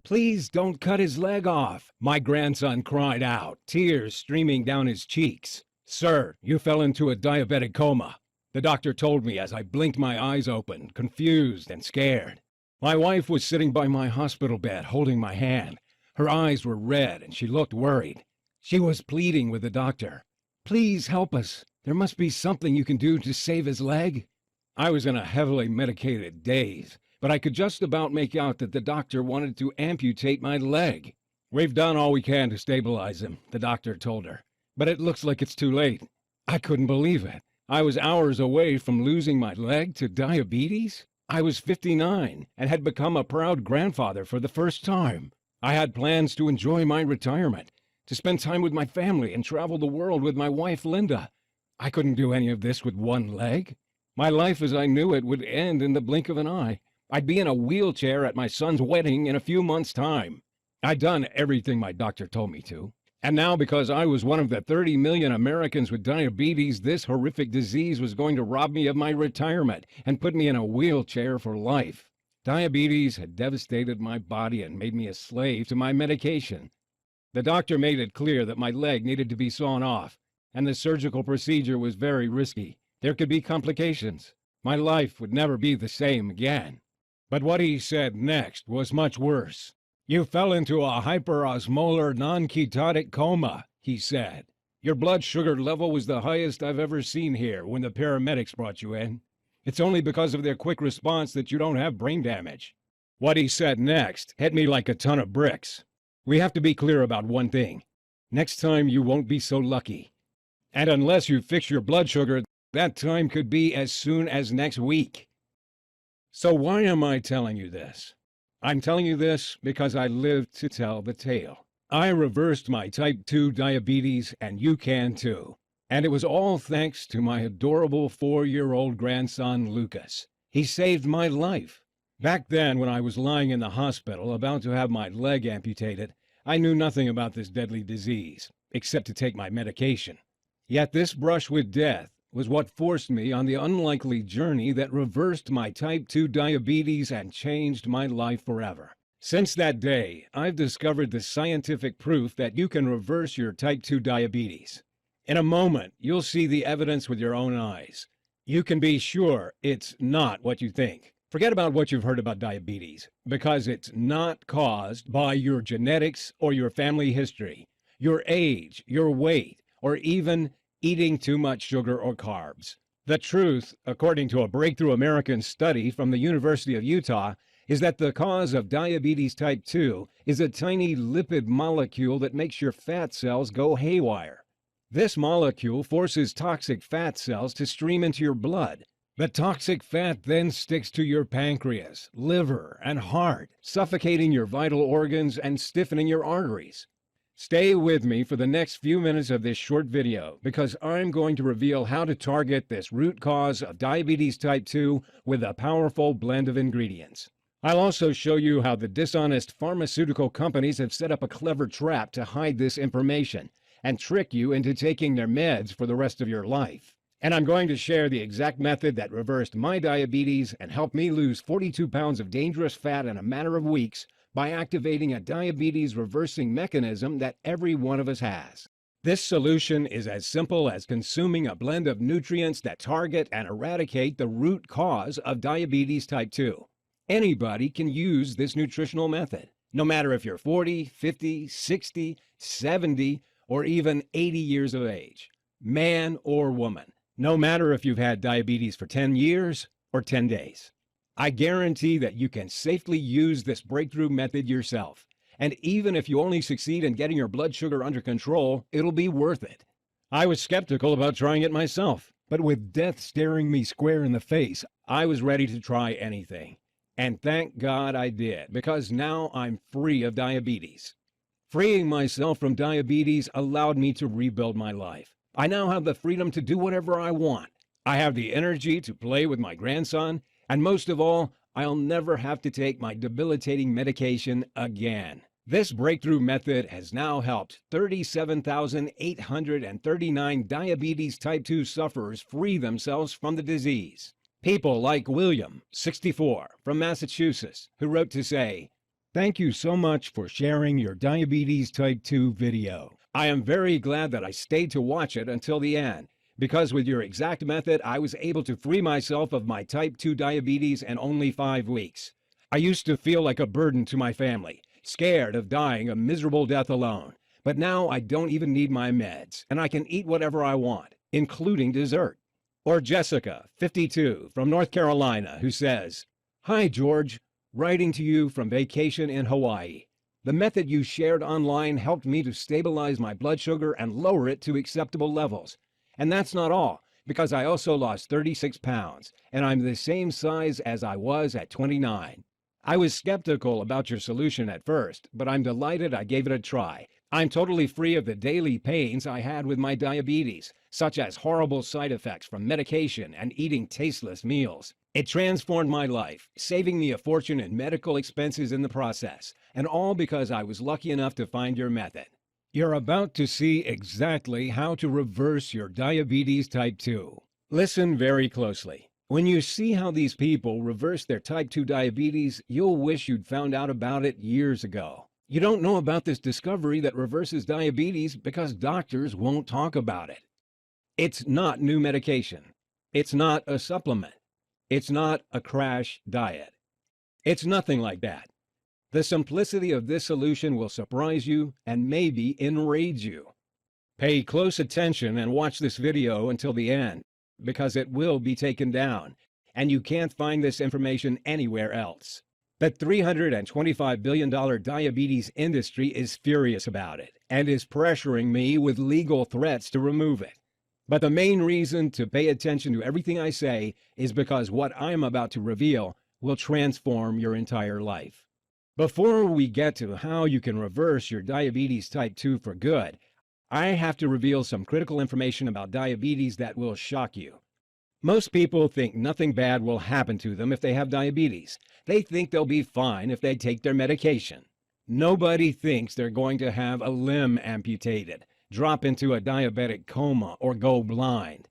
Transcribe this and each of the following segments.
Please don't cut his leg off, my grandson cried out, tears streaming down his cheeks. Sir, you fell into a diabetic coma, the doctor told me as I blinked my eyes open, confused and scared. My wife was sitting by my hospital bed, holding my hand. Her eyes were red and she looked worried. She was pleading with the doctor. Please help us. There must be something you can do to save his leg. I was in a heavily medicated daze, but I could just about make out that the doctor wanted to amputate my leg. We've done all we can to stabilize him, the doctor told her, but it looks like it's too late. I couldn't believe it. I was hours away from losing my leg to diabetes. I was 59 and had become a proud grandfather for the first time. I had plans to enjoy my retirement, to spend time with my family and travel the world with my wife, Linda. I couldn't do any of this with one leg. My life as I knew it would end in the blink of an eye. I'd be in a wheelchair at my son's wedding in a few months' time. I'd done everything my doctor told me to. And now, because I was one of the 30 million Americans with diabetes, this horrific disease was going to rob me of my retirement and put me in a wheelchair for life. Diabetes had devastated my body and made me a slave to my medication. The doctor made it clear that my leg needed to be sawn off, and the surgical procedure was very risky. There could be complications. My life would never be the same again. But what he said next was much worse. You fell into a hyperosmolar non-ketotic coma, he said. Your blood sugar level was the highest I've ever seen here when the paramedics brought you in. It's only because of their quick response that you don't have brain damage. What he said next hit me like a ton of bricks. We have to be clear about one thing. Next time you won't be so lucky. And unless you fix your blood sugar, that time could be as soon as next week. So why am I telling you this? I'm telling you this because I lived to tell the tale. I reversed my type 2 diabetes, and you can too. And it was all thanks to my adorable 4-year-old grandson, Lucas. He saved my life. Back then, when I was lying in the hospital about to have my leg amputated, I knew nothing about this deadly disease, except to take my medication. Yet this brush with death was what forced me on the unlikely journey that reversed my type 2 diabetes and changed my life forever. Since that day, I've discovered the scientific proof that you can reverse your type 2 diabetes. In a moment, you'll see the evidence with your own eyes. You can be sure it's not what you think. Forget about what you've heard about diabetes, because it's not caused by your genetics or your family history, your age, your weight, or even eating too much sugar or carbs. The truth, according to a breakthrough American study from the University of Utah, is that the cause of diabetes type 2 is a tiny lipid molecule that makes your fat cells go haywire. This molecule forces toxic fat cells to stream into your blood. The toxic fat then sticks to your pancreas, liver, and heart, suffocating your vital organs and stiffening your arteries. Stay with me for the next few minutes of this short video, because I'm going to reveal how to target this root cause of diabetes type 2 with a powerful blend of ingredients. I'll also show you how the dishonest pharmaceutical companies have set up a clever trap to hide this information and trick you into taking their meds for the rest of your life. And I'm going to share the exact method that reversed my diabetes and helped me lose 42 pounds of dangerous fat in a matter of weeks by activating a diabetes reversing mechanism that every one of us has. This solution is as simple as consuming a blend of nutrients that target and eradicate the root cause of diabetes type 2. Anybody can use this nutritional method, no matter if you're 40, 50, 60, 70, or even 80 years of age, man or woman, no matter if you've had diabetes for 10 years or 10 days. I guarantee that you can safely use this breakthrough method yourself. And even if you only succeed in getting your blood sugar under control, it'll be worth it. I was skeptical about trying it myself, but with death staring me square in the face, I was ready to try anything. And thank God I did, because now I'm free of diabetes. Freeing myself from diabetes allowed me to rebuild my life. I now have the freedom to do whatever I want. I have the energy to play with my grandson. And most of all, I'll never have to take my debilitating medication again. This breakthrough method has now helped 37,839 diabetes type 2 sufferers free themselves from the disease. People like William, 64, from Massachusetts, who wrote to say, Thank you so much for sharing your diabetes type 2 video. I am very glad that I stayed to watch it until the end, because with your exact method, I was able to free myself of my type 2 diabetes in only 5 weeks. I used to feel like a burden to my family, scared of dying a miserable death alone. But now I don't even need my meds, and I can eat whatever I want, including dessert. Or Jessica, 52, from North Carolina, who says, "Hi, George. Writing to you from vacation in Hawaii. The method you shared online helped me to stabilize my blood sugar and lower it to acceptable levels. And that's not all, because I also lost 36 pounds, and I'm the same size as I was at 29. I was skeptical about your solution at first, but I'm delighted I gave it a try. I'm totally free of the daily pains I had with my diabetes, such as horrible side effects from medication and eating tasteless meals. It transformed my life, saving me a fortune in medical expenses in the process, and all because I was lucky enough to find your method." You're about to see exactly how to reverse your diabetes type 2. Listen very closely. When you see how these people reverse their type 2 diabetes, you'll wish you'd found out about it years ago. You don't know about this discovery that reverses diabetes because doctors won't talk about it. It's not new medication. It's not a supplement. It's not a crash diet. It's nothing like that. The simplicity of this solution will surprise you and maybe enrage you. Pay close attention and watch this video until the end, because it will be taken down, and you can't find this information anywhere else. The $325 billion diabetes industry is furious about it and is pressuring me with legal threats to remove it. But the main reason to pay attention to everything I say is because what I'm about to reveal will transform your entire life. Before we get to how you can reverse your diabetes type 2 for good, I have to reveal some critical information about diabetes that will shock you. Most people think nothing bad will happen to them if they have diabetes. They think they'll be fine if they take their medication. Nobody thinks they're going to have a limb amputated, drop into a diabetic coma, or go blind.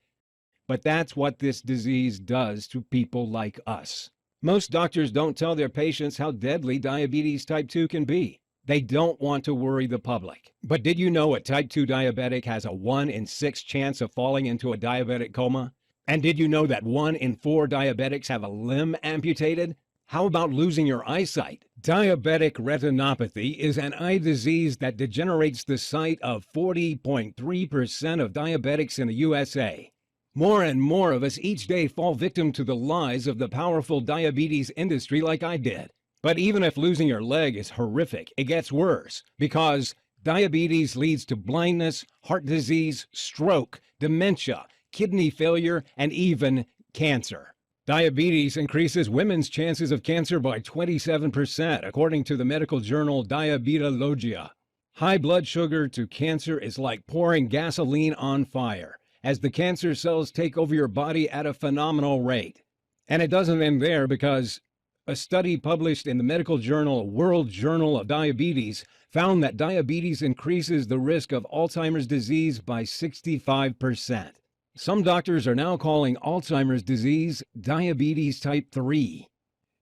But that's what this disease does to people like us. Most doctors don't tell their patients how deadly diabetes type 2 can be. They don't want to worry the public. But did you know a type 2 diabetic has a 1 in 6 chance of falling into a diabetic coma? And did you know that 1 in 4 diabetics have a limb amputated? How about losing your eyesight? Diabetic retinopathy is an eye disease that degenerates the sight of 40.3% of diabetics in the USA. More and more of us each day fall victim to the lies of the powerful diabetes industry like I did. But even if losing your leg is horrific, it gets worse, because diabetes leads to blindness, heart disease, stroke, dementia, kidney failure, and even cancer. Diabetes increases women's chances of cancer by 27%, according to the medical journal Diabetologia. High blood sugar to cancer is like pouring gasoline on fire, as the cancer cells take over your body at a phenomenal rate. And it doesn't end there, because a study published in the medical journal World Journal of Diabetes found that diabetes increases the risk of Alzheimer's disease by 65%. Some doctors are now calling Alzheimer's disease diabetes type 3.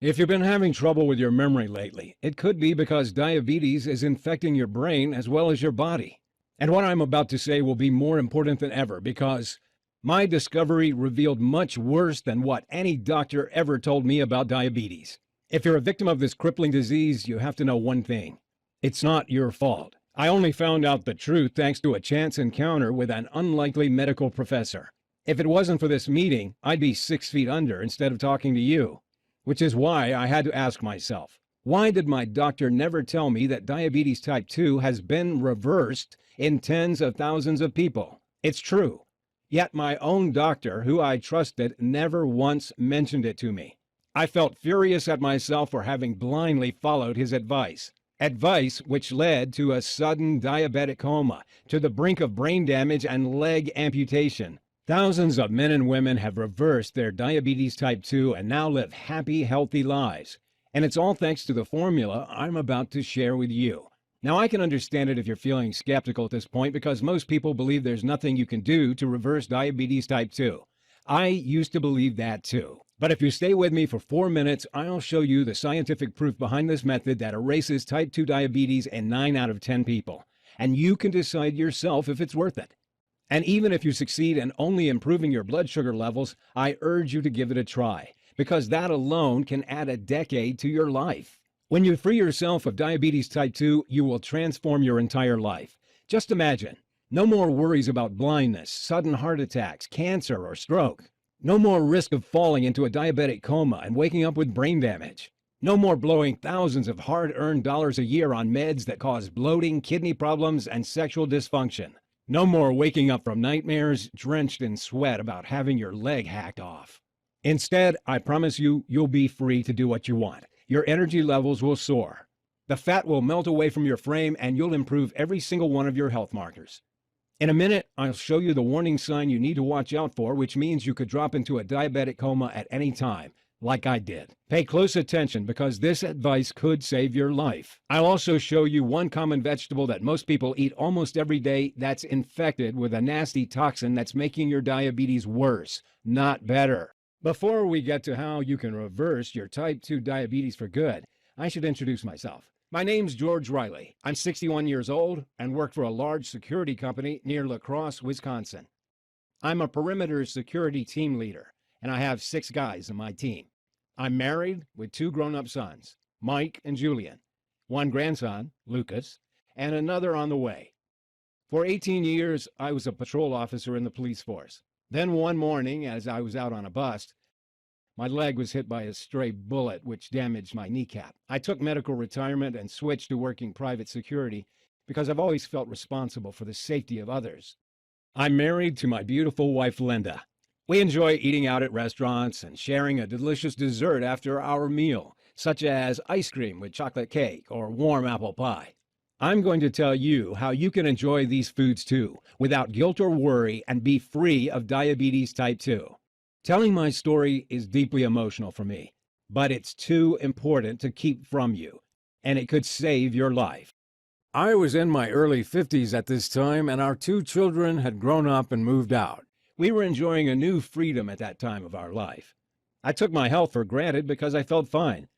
If you've been having trouble with your memory lately, it could be because diabetes is infecting your brain as well as your body. And what I'm about to say will be more important than ever, because my discovery revealed much worse than what any doctor ever told me about diabetes. If you're a victim of this crippling disease, you have to know one thing. It's not your fault. I only found out the truth thanks to a chance encounter with an unlikely medical professor. If it wasn't for this meeting, I'd be 6 feet under instead of talking to you. Which is why I had to ask myself, why did my doctor never tell me that diabetes type 2 has been reversed in tens of thousands of people? It's true. Yet my own doctor, who I trusted, never once mentioned it to me. I felt furious at myself for having blindly followed his advice. Advice which led to a sudden diabetic coma, to the brink of brain damage and leg amputation. Thousands of men and women have reversed their diabetes type 2 and now live happy, healthy lives. And it's all thanks to the formula I'm about to share with you. Now, I can understand it if you're feeling skeptical at this point, because most people believe there's nothing you can do to reverse diabetes type 2. I used to believe that too. But if you stay with me for 4 minutes, I'll show you the scientific proof behind this method that erases type 2 diabetes in 9 out of 10 people. And you can decide yourself if it's worth it. And even if you succeed in only improving your blood sugar levels, I urge you to give it a try, because that alone can add a decade to your life. When you free yourself of diabetes type 2, you will transform your entire life. Just imagine, no more worries about blindness, sudden heart attacks, cancer, or stroke. No more risk of falling into a diabetic coma and waking up with brain damage. No more blowing thousands of hard-earned dollars a year on meds that cause bloating, kidney problems, and sexual dysfunction. No more waking up from nightmares drenched in sweat about having your leg hacked off. Instead, I promise you, you'll be free to do what you want. Your energy levels will soar. The fat will melt away from your frame, and you'll improve every single one of your health markers. In a minute, I'll show you the warning sign you need to watch out for, which means you could drop into a diabetic coma at any time, like I did. Pay close attention because this advice could save your life. I'll also show you one common vegetable that most people eat almost every day that's infected with a nasty toxin that's making your diabetes worse, not better. Before we get to how you can reverse your type 2 diabetes for good, I should introduce myself. My name's George Riley. I'm 61 years old and work for a large security company near La Crosse, Wisconsin. I'm a perimeter security team leader, and I have 6 guys on my team. I'm married with 2 grown-up sons, Mike and Julian, 1 grandson, Lucas, and another on the way. For 18 years, I was a patrol officer in the police force. Then one morning, as I was out on a bust, my leg was hit by a stray bullet, which damaged my kneecap. I took medical retirement and switched to working private security because I've always felt responsible for the safety of others. I'm married to my beautiful wife, Linda. We enjoy eating out at restaurants and sharing a delicious dessert after our meal, such as ice cream with chocolate cake or warm apple pie. I'm going to tell you how you can enjoy these foods too, without guilt or worry, and be free of diabetes type 2. Telling my story is deeply emotional for me, but it's too important to keep from you, and it could save your life. I was in my early 50s at this time, and our 2 children had grown up and moved out. We were enjoying a new freedom at that time of our life. I took my health for granted because I felt fine.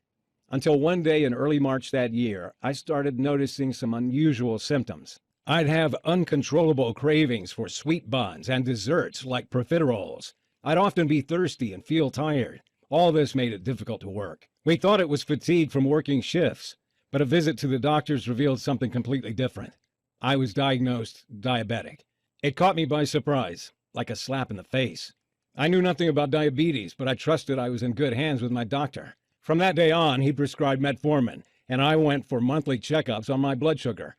Until one day in early March that year, I started noticing some unusual symptoms. I'd have uncontrollable cravings for sweet buns and desserts like profiteroles. I'd often be thirsty and feel tired. All this made it difficult to work. We thought it was fatigue from working shifts, but a visit to the doctors revealed something completely different. I was diagnosed diabetic. It caught me by surprise, like a slap in the face. I knew nothing about diabetes, but I trusted I was in good hands with my doctor. From that day on, he prescribed metformin, and I went for monthly checkups on my blood sugar.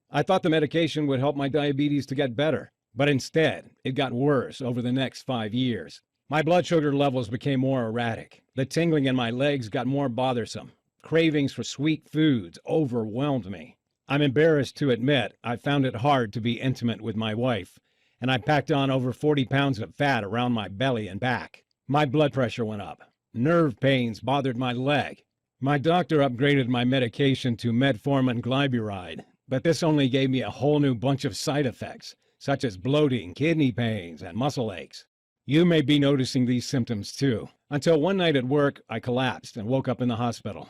I thought the medication would help my diabetes to get better. But instead, it got worse over the next 5 years. My blood sugar levels became more erratic. The tingling in my legs got more bothersome. Cravings for sweet foods overwhelmed me. I'm embarrassed to admit I found it hard to be intimate with my wife, and I packed on over 40 pounds of fat around my belly and back. My blood pressure went up. Nerve pains bothered my leg. My doctor upgraded my medication to metformin glyburide, but this only gave me a whole new bunch of side effects, such as bloating, kidney pains, and muscle aches. You may be noticing these symptoms too. Until one night at work, I collapsed and woke up in the hospital.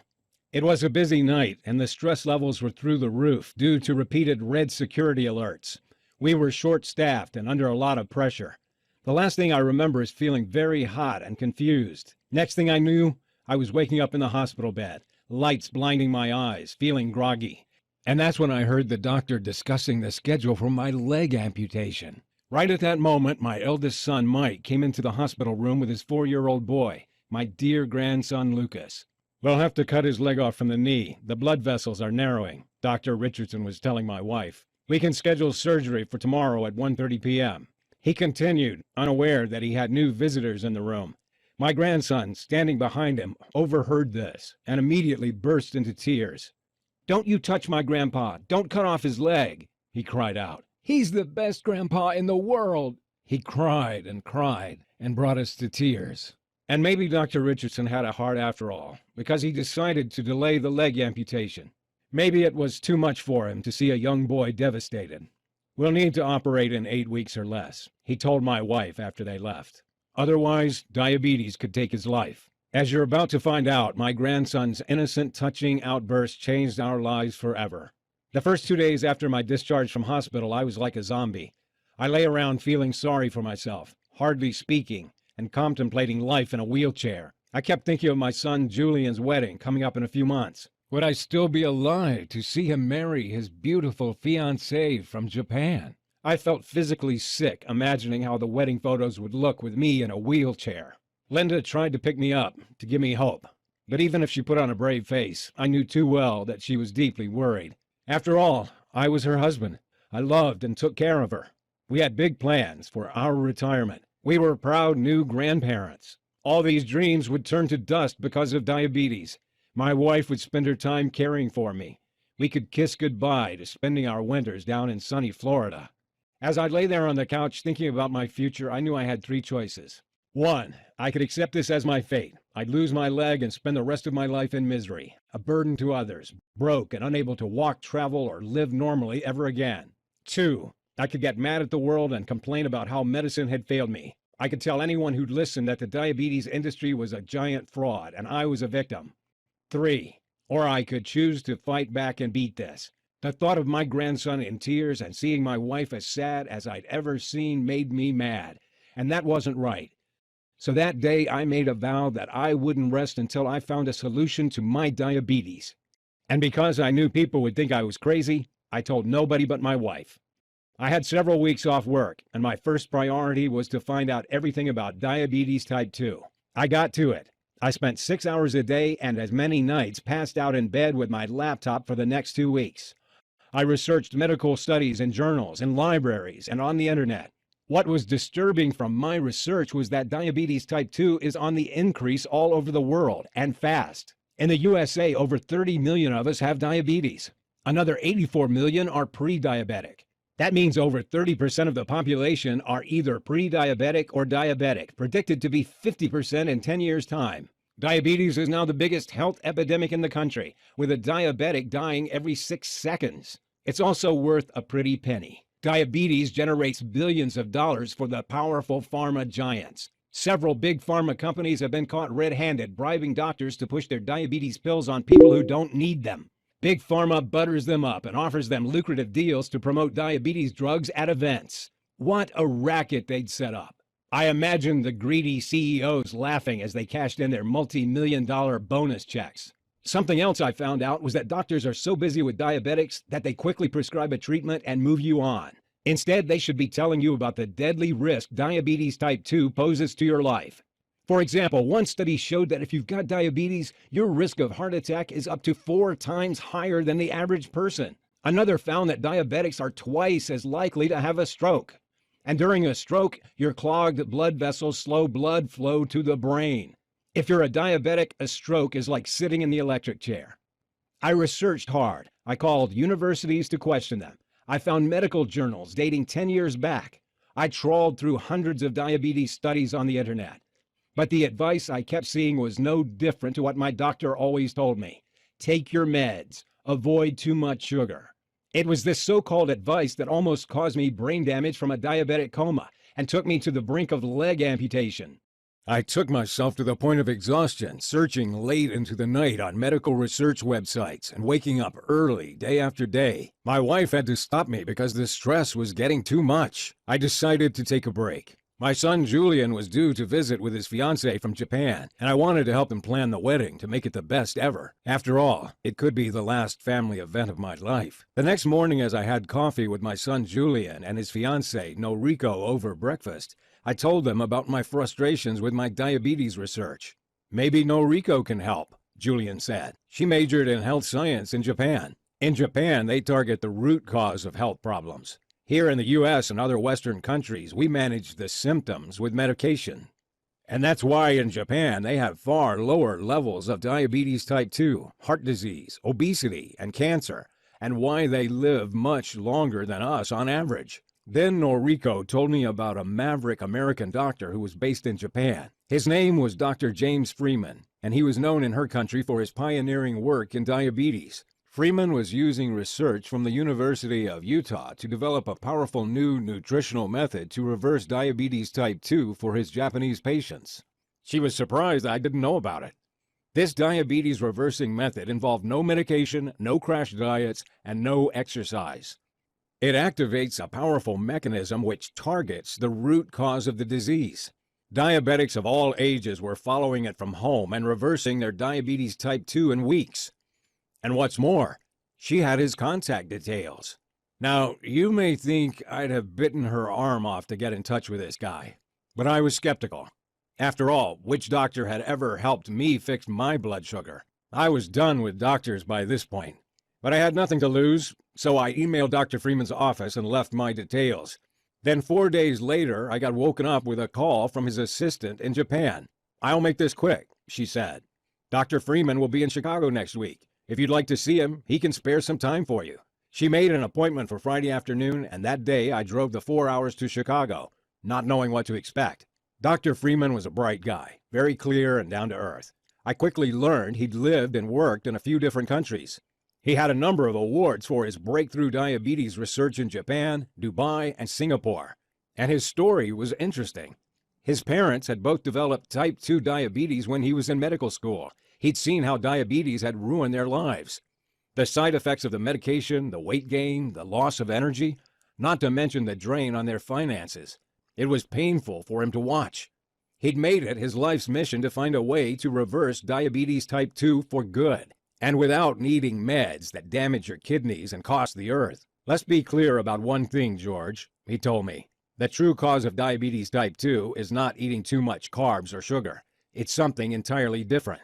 It was a busy night, and the stress levels were through the roof due to repeated red security alerts. We were short-staffed and under a lot of pressure. The last thing I remember is feeling very hot and confused. Next thing I knew, I was waking up in the hospital bed, lights blinding my eyes, feeling groggy. And that's when I heard the doctor discussing the schedule for my leg amputation. Right at that moment, my eldest son, Mike, came into the hospital room with his 4-year-old boy, my dear grandson, Lucas. We'll have to cut his leg off from the knee. The blood vessels are narrowing, Dr. Richardson was telling my wife. We can schedule surgery for tomorrow at 1:30 p.m. He continued, unaware that he had new visitors in the room. My grandson, standing behind him, overheard this and immediately burst into tears. "Don't you touch my grandpa. Don't cut off his leg," he cried out. "He's the best grandpa in the world." He cried and brought us to tears. And maybe Dr. Richardson had a heart after all, because he decided to delay the leg amputation. Maybe it was too much for him to see a young boy devastated. "We'll need to operate in 8 weeks or less," he told my wife after they left. Otherwise, diabetes could take his life. As you're about to find out, my grandson's innocent, touching outburst changed our lives forever. The first 2 days after my discharge from hospital, I was like a zombie. I lay around feeling sorry for myself, hardly speaking, and contemplating life in a wheelchair. I kept thinking of my son Julian's wedding coming up in a few months. Would I still be alive to see him marry his beautiful fiancée from Japan? I felt physically sick imagining how the wedding photos would look with me in a wheelchair. Linda tried to pick me up, to give me hope. But even if she put on a brave face, I knew too well that she was deeply worried. After all, I was her husband. I loved and took care of her. We had big plans for our retirement. We were proud new grandparents. All these dreams would turn to dust because of diabetes. My wife would spend her time caring for me. We could kiss goodbye to spending our winters down in sunny Florida. As I lay there on the couch thinking about my future, I knew I had three choices. 1, I could accept this as my fate. I'd lose my leg and spend the rest of my life in misery, a burden to others, broke and unable to walk, travel, or live normally ever again. 2, I could get mad at the world and complain about how medicine had failed me. I could tell anyone who'd listen that the diabetes industry was a giant fraud and I was a victim. 3, or I could choose to fight back and beat this. The thought of my grandson in tears and seeing my wife as sad as I'd ever seen made me mad, and that wasn't right. So that day I made a vow that I wouldn't rest until I found a solution to my diabetes. And because I knew people would think I was crazy, I told nobody but my wife. I had several weeks off work, and my first priority was to find out everything about diabetes type 2. I got to it. I spent 6 hours a day and as many nights passed out in bed with my laptop for the next 2 weeks. I researched medical studies in journals, in libraries, and on the internet. What was disturbing from my research was that diabetes type 2 is on the increase all over the world, and fast. In the USA, over 30 million of us have diabetes. Another 84 million are pre-diabetic. That means over 30% of the population are either pre-diabetic or diabetic, predicted to be 50% in 10 years' time. Diabetes is now the biggest health epidemic in the country, with a diabetic dying every 6 seconds. It's also worth a pretty penny. Diabetes generates billions of dollars for the powerful pharma giants. Several big pharma companies have been caught red-handed bribing doctors to push their diabetes pills on people who don't need them. Big pharma butters them up and offers them lucrative deals to promote diabetes drugs at events. What a racket they'd set up. I imagined the greedy CEOs laughing as they cashed in their multi-million-dollar bonus checks. Something else I found out was that doctors are so busy with diabetics that they quickly prescribe a treatment and move you on. Instead, they should be telling you about the deadly risk diabetes type 2 poses to your life. For example, one study showed that if you've got diabetes, your risk of heart attack is up to 4 times higher than the average person. Another found that diabetics are twice as likely to have a stroke. And during a stroke, your clogged blood vessels slow blood flow to the brain. If you're a diabetic, a stroke is like sitting in the electric chair. I researched hard. I called universities to question them. I found medical journals dating 10 years back. I trawled through hundreds of diabetes studies on the internet. But the advice I kept seeing was no different to what my doctor always told me. Take your meds. Avoid too much sugar. It was this so-called advice that almost caused me brain damage from a diabetic coma and took me to the brink of leg amputation. I took myself to the point of exhaustion, searching late into the night on medical research websites and waking up early day after day. My wife had to stop me because the stress was getting too much. I decided to take a break. My son Julian was due to visit with his fiancée from Japan, and I wanted to help him plan the wedding to make it the best ever. After all, it could be the last family event of my life. The next morning, as I had coffee with my son Julian and his fiancée Noriko over breakfast, I told them about my frustrations with my diabetes research. Maybe Noriko can help, Julian said. She majored in health science in Japan. In Japan, they target the root cause of health problems. Here in the US and other Western countries, we manage the symptoms with medication. And that's why in Japan, they have far lower levels of diabetes type 2, heart disease, obesity, and cancer, and why they live much longer than us on average. Then Noriko told me about a maverick American doctor who was based in Japan. His name was Dr. James Freeman, and he was known in her country for his pioneering work in diabetes. Freeman was using research from the University of Utah to develop a powerful new nutritional method to reverse diabetes type 2 for his Japanese patients. She was surprised I didn't know about it. This diabetes reversing method involved no medication, no crash diets, and no exercise. It activates a powerful mechanism which targets the root cause of the disease. Diabetics of all ages were following it from home and reversing their diabetes type 2 in weeks. And what's more, she had his contact details. Now, you may think I'd have bitten her arm off to get in touch with this guy, but I was skeptical. After all, which doctor had ever helped me fix my blood sugar? I was done with doctors by this point. But I had nothing to lose, so I emailed Dr. Freeman's office and left my details. Then 4 days later, I got woken up with a call from his assistant in Japan. "I'll make this quick," she said. "Dr. Freeman will be in Chicago next week. If you'd like to see him, he can spare some time for you." She made an appointment for Friday afternoon, and that day I drove the 4 hours to Chicago, not knowing what to expect. Dr. Freeman was a bright guy, very clear and down to earth. I quickly learned he'd lived and worked in a few different countries. He had a number of awards for his breakthrough diabetes research in Japan, Dubai, and Singapore. And his story was interesting. His parents had both developed type 2 diabetes when he was in medical school. He'd seen how diabetes had ruined their lives. The side effects of the medication, the weight gain, the loss of energy, not to mention the drain on their finances. It was painful for him to watch. He'd made it his life's mission to find a way to reverse diabetes type 2 for good, and without needing meds that damage your kidneys and cost the earth. "Let's be clear about one thing, George," he told me. "The true cause of diabetes type 2 is not eating too much carbs or sugar. It's something entirely different.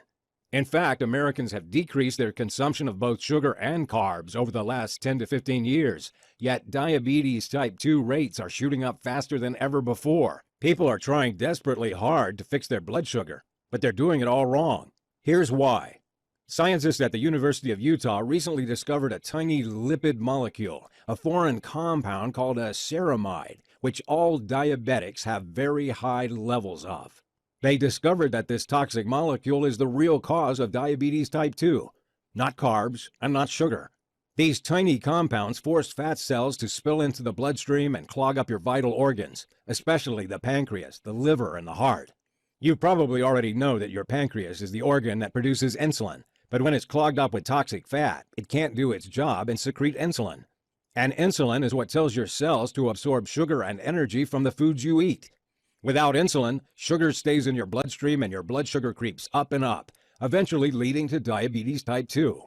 In fact, Americans have decreased their consumption of both sugar and carbs over the last 10 to 15 years, yet diabetes type 2 rates are shooting up faster than ever before. People are trying desperately hard to fix their blood sugar, but they're doing it all wrong. Here's why. Scientists at the University of Utah recently discovered a tiny lipid molecule, a foreign compound called a ceramide, which all diabetics have very high levels of. They discovered that this toxic molecule is the real cause of diabetes type 2, not carbs and not sugar. These tiny compounds force fat cells to spill into the bloodstream and clog up your vital organs, especially the pancreas, the liver, and the heart. You probably already know that your pancreas is the organ that produces insulin, but when it's clogged up with toxic fat, it can't do its job and secrete insulin. And insulin is what tells your cells to absorb sugar and energy from the foods you eat. Without insulin, sugar stays in your bloodstream and your blood sugar creeps up and up, eventually leading to diabetes type 2.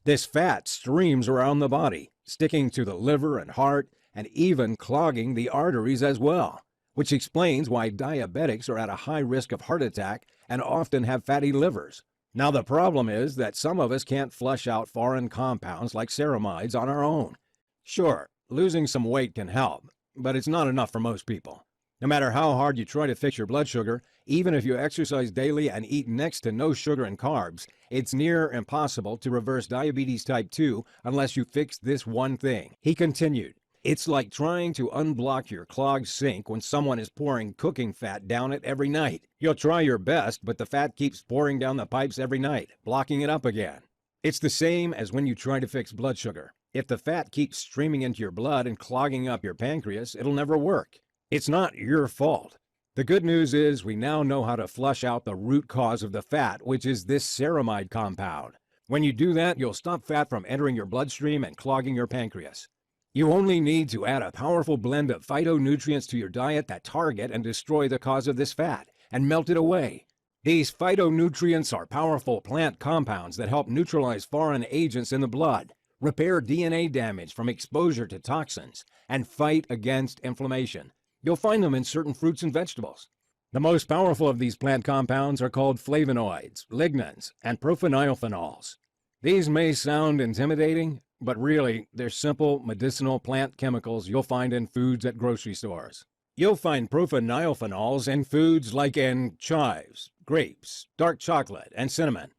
This fat streams around the body, sticking to the liver and heart, and even clogging the arteries as well, which explains why diabetics are at a high risk of heart attack and often have fatty livers. Now the problem is that some of us can't flush out foreign compounds like ceramides on our own. Sure, losing some weight can help, but it's not enough for most people. No matter how hard you try to fix your blood sugar, even if you exercise daily and eat next to no sugar and carbs, it's near impossible to reverse diabetes type 2 unless you fix this one thing. He continued, "It's like trying to unblock your clogged sink when someone is pouring cooking fat down it every night. You'll try your best, but the fat keeps pouring down the pipes every night, blocking it up again. It's the same as when you try to fix blood sugar. If the fat keeps streaming into your blood and clogging up your pancreas, it'll never work. It's not your fault. The good news is we now know how to flush out the root cause of the fat, which is this ceramide compound. When you do that, you'll stop fat from entering your bloodstream and clogging your pancreas. You only need to add a powerful blend of phytonutrients to your diet that target and destroy the cause of this fat and melt it away. These phytonutrients are powerful plant compounds that help neutralize foreign agents in the blood, repair DNA damage from exposure to toxins, and fight against inflammation. You'll find them in certain fruits and vegetables. The most powerful of these plant compounds are called flavonoids, lignans, and prophenylphenols. These may sound intimidating, but really, they're simple medicinal plant chemicals you'll find in foods at grocery stores. You'll find prophenylphenols in foods like in chives, grapes, dark chocolate, and cinnamon.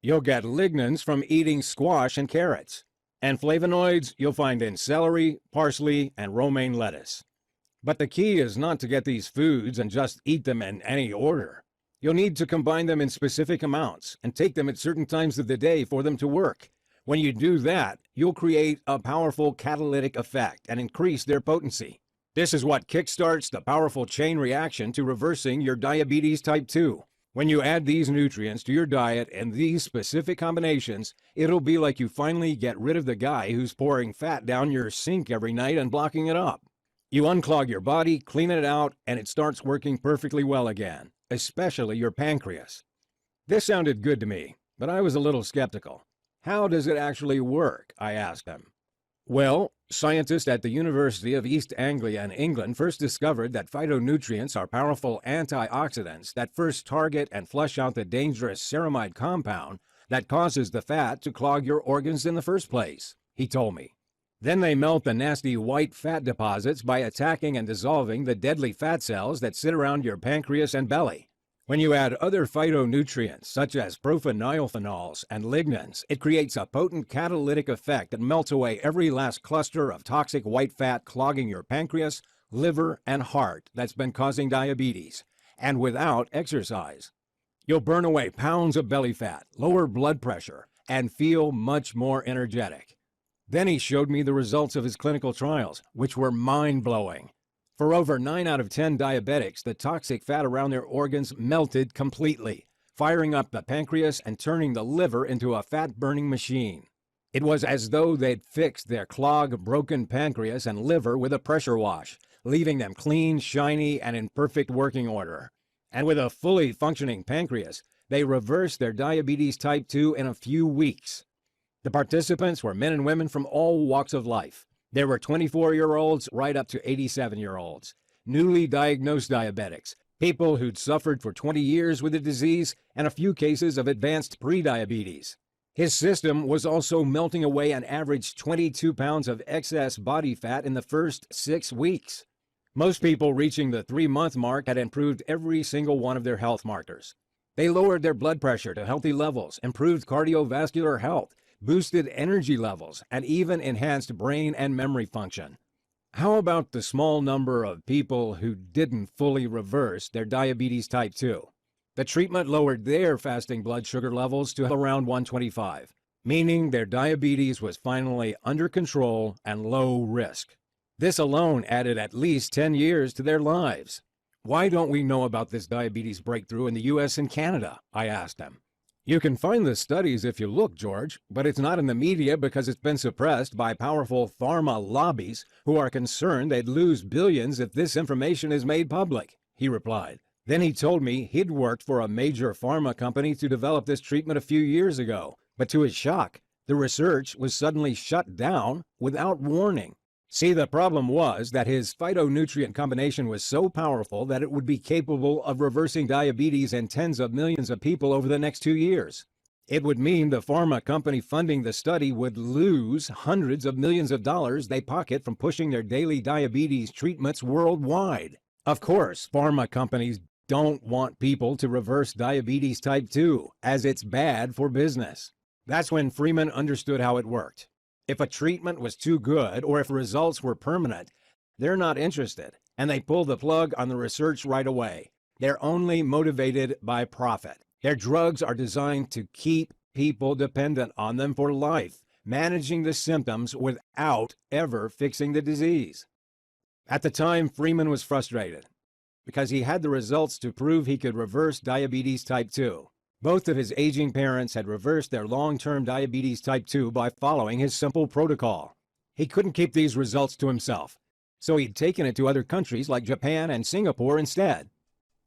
You'll get lignans from eating squash and carrots. And flavonoids you'll find in celery, parsley, and romaine lettuce. But the key is not to get these foods and just eat them in any order. You'll need to combine them in specific amounts and take them at certain times of the day for them to work. When you do that, you'll create a powerful catalytic effect and increase their potency. This is what kickstarts the powerful chain reaction to reversing your diabetes type 2. When you add these nutrients to your diet in these specific combinations, it'll be like you finally get rid of the guy who's pouring fat down your sink every night and blocking it up. You unclog your body, clean it out, and it starts working perfectly well again, especially your pancreas. This sounded good to me, but I was a little skeptical. How does it actually work? I asked him. Well, scientists at the University of East Anglia in England first discovered that phytonutrients are powerful antioxidants that first target and flush out the dangerous ceramide compound that causes the fat to clog your organs in the first place, he told me. Then they melt the nasty white fat deposits by attacking and dissolving the deadly fat cells that sit around your pancreas and belly. When you add other phytonutrients, such as profenylphenols and lignans, it creates a potent catalytic effect that melts away every last cluster of toxic white fat clogging your pancreas, liver, and heart that's been causing diabetes, and without exercise. You'll burn away pounds of belly fat, lower blood pressure, and feel much more energetic. Then he showed me the results of his clinical trials, which were mind-blowing. For over 9 out of 10 diabetics, the toxic fat around their organs melted completely, firing up the pancreas and turning the liver into a fat-burning machine. It was as though they'd fixed their clogged, broken pancreas and liver with a pressure wash, leaving them clean, shiny, and in perfect working order. And with a fully functioning pancreas, they reversed their diabetes type 2 in a few weeks. The participants were men and women from all walks of life. There were 24-year-olds right up to 87-year-olds, newly diagnosed diabetics, people who'd suffered for 20 years with the disease, and a few cases of advanced prediabetes. His system was also melting away an average 22 pounds of excess body fat in the first 6 weeks. Most people reaching the 3-month mark had improved every single one of their health markers. They lowered their blood pressure to healthy levels, improved cardiovascular health, boosted energy levels, and even enhanced brain and memory function. How about the small number of people who didn't fully reverse their diabetes type 2? The treatment lowered their fasting blood sugar levels to around 125, meaning their diabetes was finally under control and low risk. This alone added at least 10 years to their lives. Why don't we know about this diabetes breakthrough in the US and Canada? I asked them. You can find the studies if you look, George, but it's not in the media because it's been suppressed by powerful pharma lobbies who are concerned they'd lose billions if this information is made public, he replied. Then he told me he'd worked for a major pharma company to develop this treatment a few years ago, but to his shock, the research was suddenly shut down without warning. See, the problem was that his phytonutrient combination was so powerful that it would be capable of reversing diabetes in tens of millions of people over the next 2 years. It would mean the pharma company funding the study would lose hundreds of millions of dollars they pocket from pushing their daily diabetes treatments worldwide. Of course, pharma companies don't want people to reverse diabetes type 2, as it's bad for business. That's when Freeman understood how it worked. If a treatment was too good or if results were permanent, they're not interested, and they pull the plug on the research right away. They're only motivated by profit. Their drugs are designed to keep people dependent on them for life, managing the symptoms without ever fixing the disease. At the time, Freeman was frustrated because he had the results to prove he could reverse diabetes type 2. Both of his aging parents had reversed their long-term diabetes type 2 by following his simple protocol. He couldn't keep these results to himself, so he'd taken it to other countries like Japan and Singapore instead.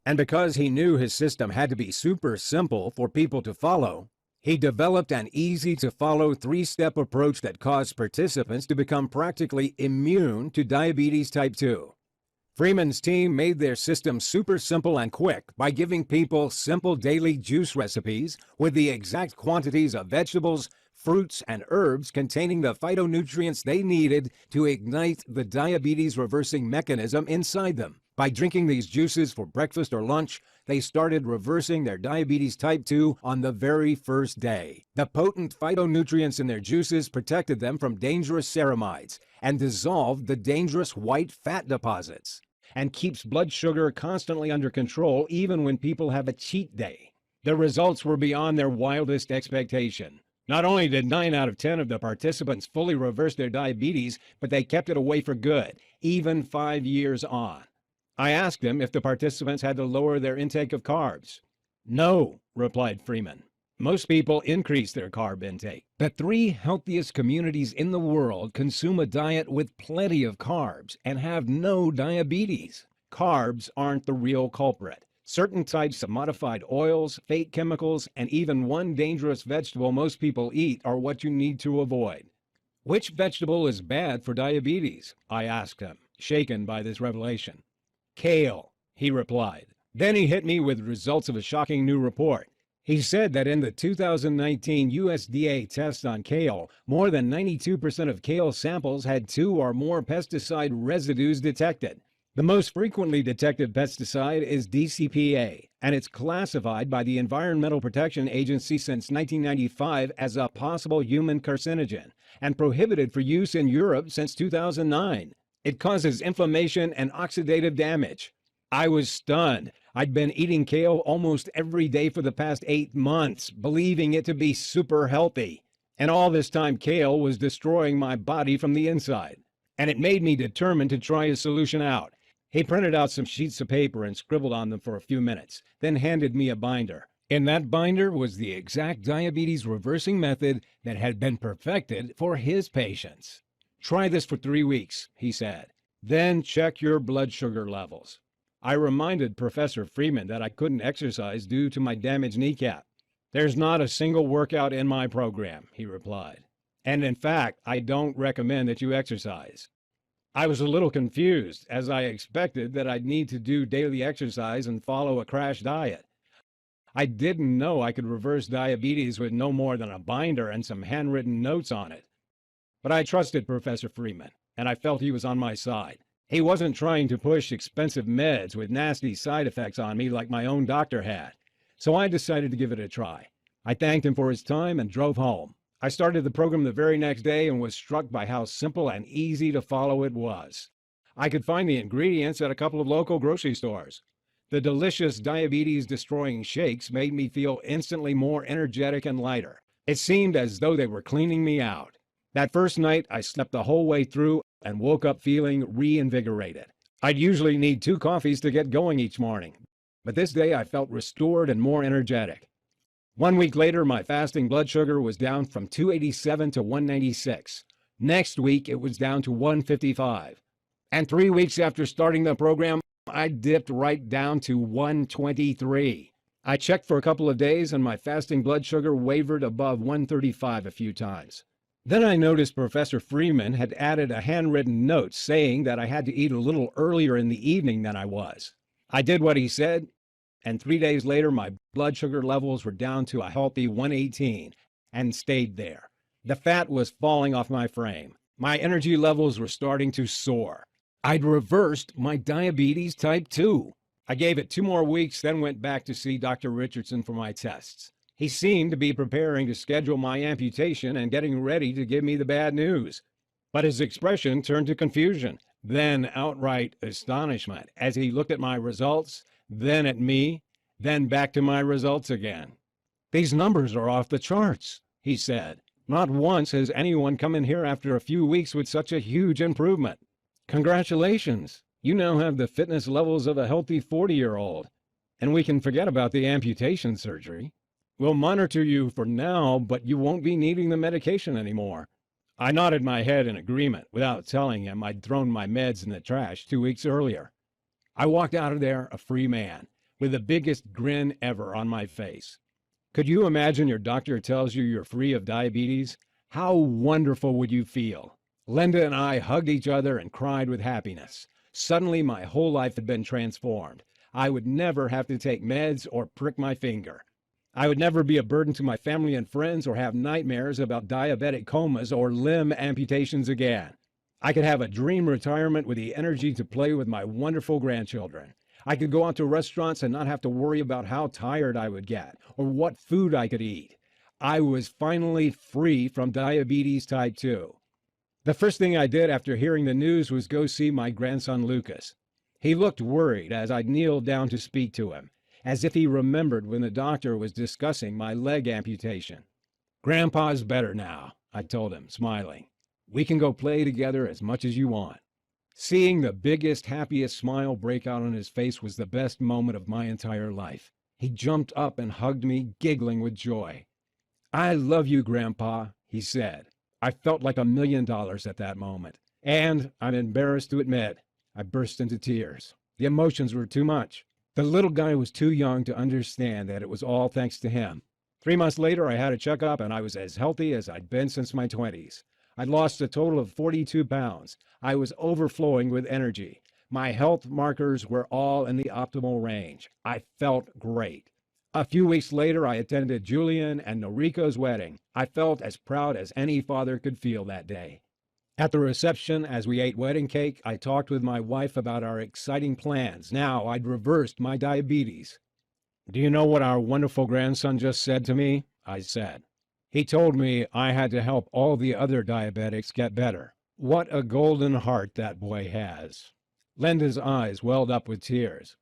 And because he knew his system had to be super simple for people to follow, he developed an easy-to-follow 3-step approach that caused participants to become practically immune to diabetes type 2. Freeman's team made their system super simple and quick by giving people simple daily juice recipes with the exact quantities of vegetables, fruits, and herbs containing the phytonutrients they needed to ignite the diabetes-reversing mechanism inside them. By drinking these juices for breakfast or lunch, they started reversing their diabetes type 2 on the very first day. The potent phytonutrients in their juices protected them from dangerous ceramides and dissolved the dangerous white fat deposits, and keeps blood sugar constantly under control even when people have a cheat day. The results were beyond their wildest expectation. Not only did 9 out of 10 of the participants fully reverse their diabetes, but they kept it away for good, even 5 years on. I asked them if the participants had to lower their intake of carbs. No, replied Freeman. Most people increase their carb intake. The 3 healthiest communities in the world consume a diet with plenty of carbs and have no diabetes. Carbs aren't the real culprit. Certain types of modified oils, fake chemicals, and even one dangerous vegetable most people eat are what you need to avoid. Which vegetable is bad for diabetes? I asked him, shaken by this revelation. Kale, he replied. Then he hit me with results of a shocking new report. He said that in the 2019 USDA test on kale, more than 92% of kale samples had 2 or more pesticide residues detected. The most frequently detected pesticide is DCPA, and it's classified by the Environmental Protection Agency since 1995 as a possible human carcinogen, and prohibited for use in Europe since 2009. It causes inflammation and oxidative damage. I was stunned. I'd been eating kale almost every day for the past 8 months, believing it to be super healthy. And all this time, kale was destroying my body from the inside. And it made me determined to try a solution out. He printed out some sheets of paper and scribbled on them for a few minutes, then handed me a binder. In that binder was the exact diabetes reversing method that had been perfected for his patients. Try this for 3 weeks, he said. Then check your blood sugar levels. I reminded Professor Freeman that I couldn't exercise due to my damaged kneecap. There's not a single workout in my program, he replied. And in fact, I don't recommend that you exercise. I was a little confused, as I expected that I'd need to do daily exercise and follow a crash diet. I didn't know I could reverse diabetes with no more than a binder and some handwritten notes on it. But I trusted Professor Freeman, and I felt he was on my side. He wasn't trying to push expensive meds with nasty side effects on me like my own doctor had. So I decided to give it a try. I thanked him for his time and drove home. I started the program the very next day and was struck by how simple and easy to follow it was. I could find the ingredients at a couple of local grocery stores. The delicious diabetes-destroying shakes made me feel instantly more energetic and lighter. It seemed as though they were cleaning me out. That first night, I slept the whole way through and woke up feeling reinvigorated. I'd usually need 2 coffees to get going each morning, but this day I felt restored and more energetic. 1 week later, my fasting blood sugar was down from 287 to 196. Next week, it was down to 155. And 3 weeks after starting the program, I dipped right down to 123. I checked for a couple of days and my fasting blood sugar wavered above 135 a few times. Then I noticed Professor Freeman had added a handwritten note saying that I had to eat a little earlier in the evening than I was. I did what he said, and 3 days later my blood sugar levels were down to a healthy 118 and stayed there. The fat was falling off my frame. My energy levels were starting to soar. I'd reversed my diabetes type 2. I gave it 2 more weeks, then went back to see Dr. Richardson for my tests. He seemed to be preparing to schedule my amputation and getting ready to give me the bad news. But his expression turned to confusion, then outright astonishment as he looked at my results, then at me, then back to my results again. "These numbers are off the charts," he said. "Not once has anyone come in here after a few weeks with such a huge improvement. Congratulations! You now have the fitness levels of a healthy 40-year-old, and we can forget about the amputation surgery. We'll monitor you for now, but you won't be needing the medication anymore." I nodded my head in agreement without telling him I'd thrown my meds in the trash 2 weeks earlier. I walked out of there a free man, with the biggest grin ever on my face. Could you imagine your doctor tells you you're free of diabetes? How wonderful would you feel? Linda and I hugged each other and cried with happiness. Suddenly my whole life had been transformed. I would never have to take meds or prick my finger. I would never be a burden to my family and friends or have nightmares about diabetic comas or limb amputations again. I could have a dream retirement with the energy to play with my wonderful grandchildren. I could go out to restaurants and not have to worry about how tired I would get or what food I could eat. I was finally free from diabetes type 2. The first thing I did after hearing the news was go see my grandson Lucas. He looked worried as I kneeled down to speak to him, as if he remembered when the doctor was discussing my leg amputation. Grandpa's better now, I told him, smiling. We can go play together as much as you want. Seeing the biggest, happiest smile break out on his face was the best moment of my entire life. He jumped up and hugged me, giggling with joy. I love you, Grandpa, he said. I felt like $1,000,000 at that moment. And, I'm embarrassed to admit, I burst into tears. The emotions were too much. The little guy was too young to understand that it was all thanks to him. 3 months later, I had a checkup and I was as healthy as I'd been since my 20s. I'd lost a total of 42 pounds. I was overflowing with energy. My health markers were all in the optimal range. I felt great. A few weeks later, I attended Julian and Noriko's wedding. I felt as proud as any father could feel that day. At the reception, as we ate wedding cake, I talked with my wife about our exciting plans. Now I'd reversed my diabetes. Do you know what our wonderful grandson just said to me? I said. He told me I had to help all the other diabetics get better. What a golden heart that boy has. Linda's eyes welled up with tears.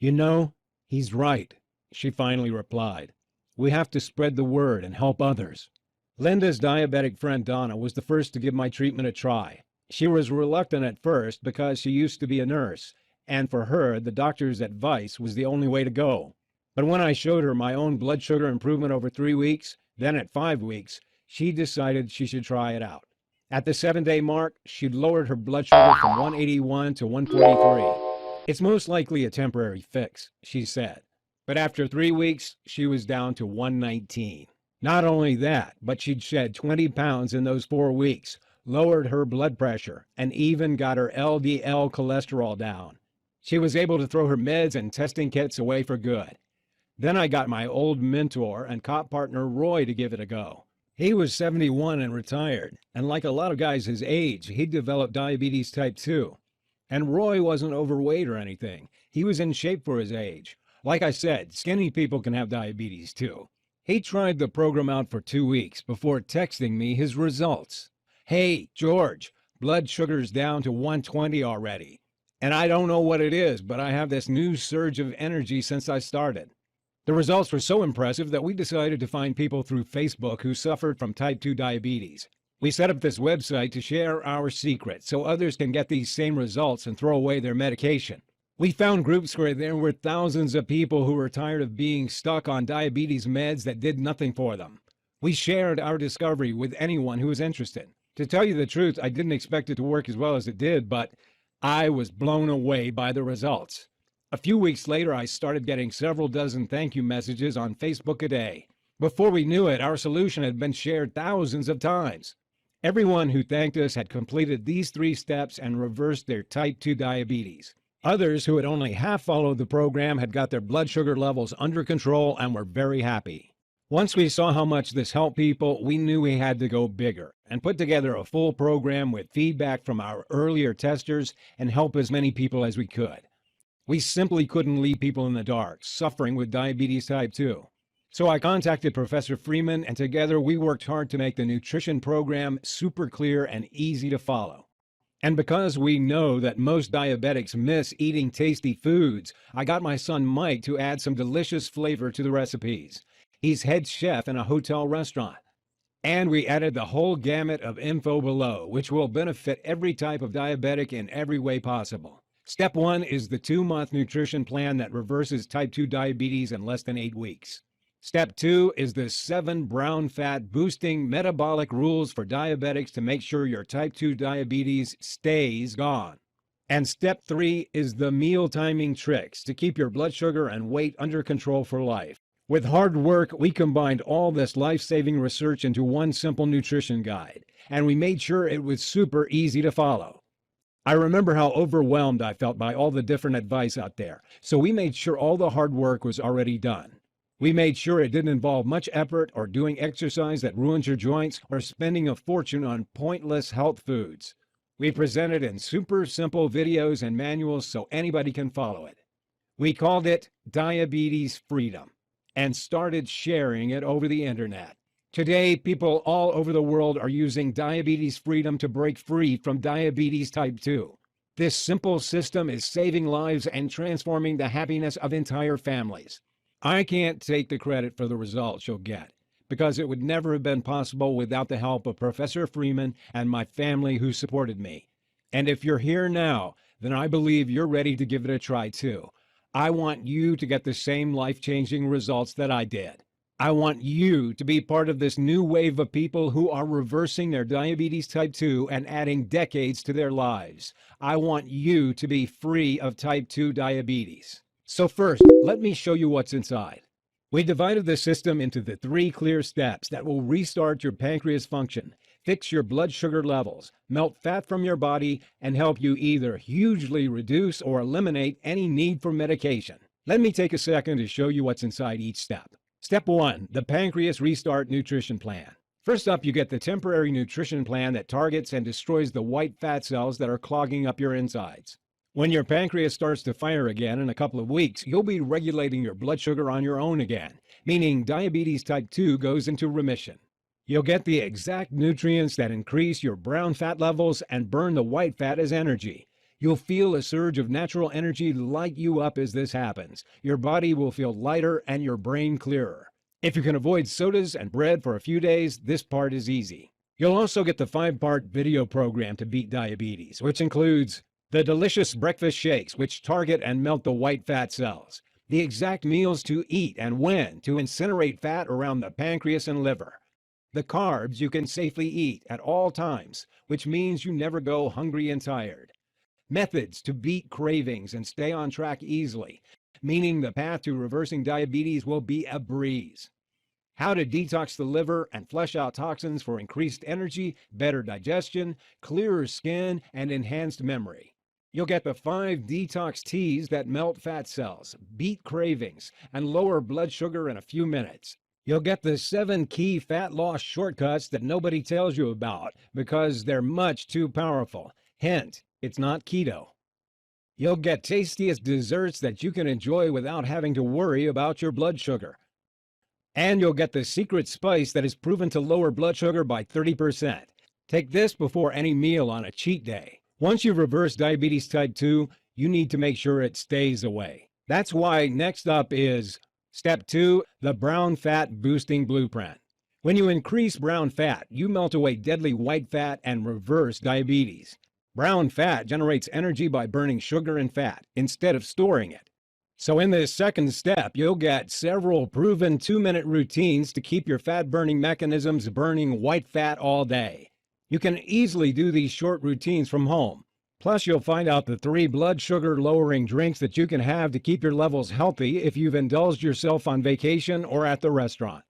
You know, he's right, she finally replied. We have to spread the word and help others. Linda's diabetic friend Donna was the first to give my treatment a try. She was reluctant at first because she used to be a nurse, and for her, the doctor's advice was the only way to go. But when I showed her my own blood sugar improvement over 3 weeks, then at 5 weeks, she decided she should try it out. At the 7-day mark, she'd lowered her blood sugar from 181 to 143. It's most likely a temporary fix, she said. But after 3 weeks, she was down to 119. Not only that, but she'd shed 20 pounds in those 4 weeks, lowered her blood pressure, and even got her LDL cholesterol down. She was able to throw her meds and testing kits away for good. Then I got my old mentor and cop partner Roy to give it a go. He was 71 and retired, and like a lot of guys his age, he'd developed diabetes type 2. And Roy wasn't overweight or anything. He was in shape for his age. Like I said, skinny people can have diabetes too. He tried the program out for 2 weeks before texting me his results. Hey, George, blood sugar's down to 120 already. And I don't know what it is, but I have this new surge of energy since I started. The results were so impressive that we decided to find people through Facebook who suffered from type 2 diabetes. We set up this website to share our secrets so others can get these same results and throw away their medication. We found groups where there were thousands of people who were tired of being stuck on diabetes meds that did nothing for them. We shared our discovery with anyone who was interested. To tell you the truth, I didn't expect it to work as well as it did, but I was blown away by the results. A few weeks later, I started getting several dozen thank you messages on Facebook a day. Before we knew it, our solution had been shared thousands of times. Everyone who thanked us had completed these 3 steps and reversed their type 2 diabetes. Others who had only half followed the program had got their blood sugar levels under control and were very happy. Once we saw how much this helped people, we knew we had to go bigger and put together a full program with feedback from our earlier testers and help as many people as we could. We simply couldn't leave people in the dark, suffering with diabetes type 2. So I contacted Professor Freeman, and together we worked hard to make the nutrition program super clear and easy to follow. And because we know that most diabetics miss eating tasty foods, I got my son Mike to add some delicious flavor to the recipes. He's head chef in a hotel restaurant. And we added the whole gamut of info below, which will benefit every type of diabetic in every way possible. Step 1 is the 2-month nutrition plan that reverses type 2 diabetes in less than 8 weeks. Step 2 is the 7 brown fat boosting metabolic rules for diabetics to make sure your type 2 diabetes stays gone. And step 3 is the meal timing tricks to keep your blood sugar and weight under control for life. With hard work, we combined all this life-saving research into one simple nutrition guide, and we made sure it was super easy to follow. I remember how overwhelmed I felt by all the different advice out there, so we made sure all the hard work was already done. We made sure it didn't involve much effort or doing exercise that ruins your joints or spending a fortune on pointless health foods. We presented in super simple videos and manuals so anybody can follow it. We called it Diabetes Freedom and started sharing it over the internet. Today, people all over the world are using Diabetes Freedom to break free from diabetes type 2. This simple system is saving lives and transforming the happiness of entire families. I can't take the credit for the results you'll get, because it would never have been possible without the help of Professor Freeman and my family who supported me. And if you're here now, then I believe you're ready to give it a try too. I want you to get the same life-changing results that I did. I want you to be part of this new wave of people who are reversing their diabetes type 2 and adding decades to their lives. I want you to be free of type 2 diabetes. So first, let me show you what's inside. We divided the system into the 3 clear steps that will restart your pancreas function, fix your blood sugar levels, melt fat from your body, and help you either hugely reduce or eliminate any need for medication. Let me take a second to show you what's inside each step. Step 1, the Pancreas Restart Nutrition Plan. First up, you get the temporary nutrition plan that targets and destroys the white fat cells that are clogging up your insides. When your pancreas starts to fire again in a couple of weeks, you'll be regulating your blood sugar on your own again, meaning diabetes type 2 goes into remission. You'll get the exact nutrients that increase your brown fat levels and burn the white fat as energy. You'll feel a surge of natural energy light you up as this happens. Your body will feel lighter and your brain clearer. If you can avoid sodas and bread for a few days, this part is easy. You'll also get the 5-part video program to beat diabetes, which includes the delicious breakfast shakes, which target and melt the white fat cells, the exact meals to eat and when to incinerate fat around the pancreas and liver, the carbs you can safely eat at all times, which means you never go hungry and tired, methods to beat cravings and stay on track easily, meaning the path to reversing diabetes will be a breeze. How to detox the liver and flush out toxins for increased energy, better digestion, clearer skin, and enhanced memory. You'll get the 5 detox teas that melt fat cells, beat cravings, and lower blood sugar in a few minutes. You'll get the 7 key fat loss shortcuts that nobody tells you about because they're much too powerful. Hint, it's not keto. You'll get tastiest desserts that you can enjoy without having to worry about your blood sugar. And you'll get the secret spice that is proven to lower blood sugar by 30%. Take this before any meal on a cheat day. Once you've reversed diabetes type 2, you need to make sure it stays away. That's why next up is Step 2, the Brown Fat Boosting Blueprint. When you increase brown fat, you melt away deadly white fat and reverse diabetes. Brown fat generates energy by burning sugar and fat instead of storing it. So in this second step, you'll get several proven 2-minute routines to keep your fat-burning mechanisms burning white fat all day. You can easily do these short routines from home. Plus, you'll find out the 3 blood sugar-lowering drinks that you can have to keep your levels healthy if you've indulged yourself on vacation or at the restaurant.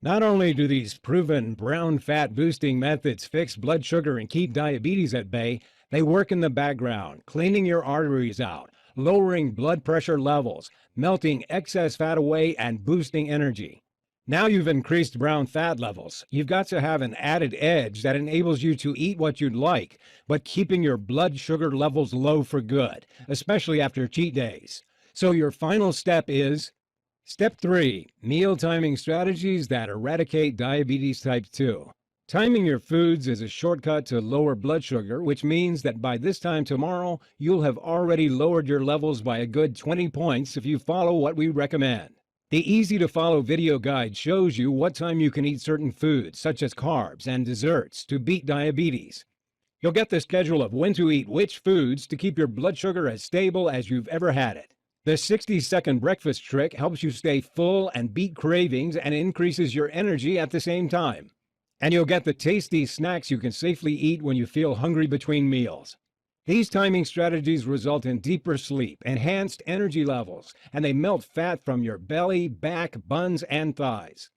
Not only do these proven brown fat boosting methods fix blood sugar and keep diabetes at bay, they work in the background, cleaning your arteries out, lowering blood pressure levels, melting excess fat away, and boosting energy. Now you've increased brown fat levels, you've got to have an added edge that enables you to eat what you'd like, but keeping your blood sugar levels low for good, especially after cheat days. So your final step is Step 3, meal timing strategies that eradicate diabetes type 2. Timing your foods is a shortcut to lower blood sugar, which means that by this time tomorrow, you'll have already lowered your levels by a good 20 points if you follow what we recommend. The easy-to-follow video guide shows you what time you can eat certain foods, such as carbs and desserts, to beat diabetes. You'll get the schedule of when to eat which foods to keep your blood sugar as stable as you've ever had it. The 60-second breakfast trick helps you stay full and beat cravings and increases your energy at the same time. And you'll get the tasty snacks you can safely eat when you feel hungry between meals. These timing strategies result in deeper sleep, enhanced energy levels, and they melt fat from your belly, back, buns, and thighs.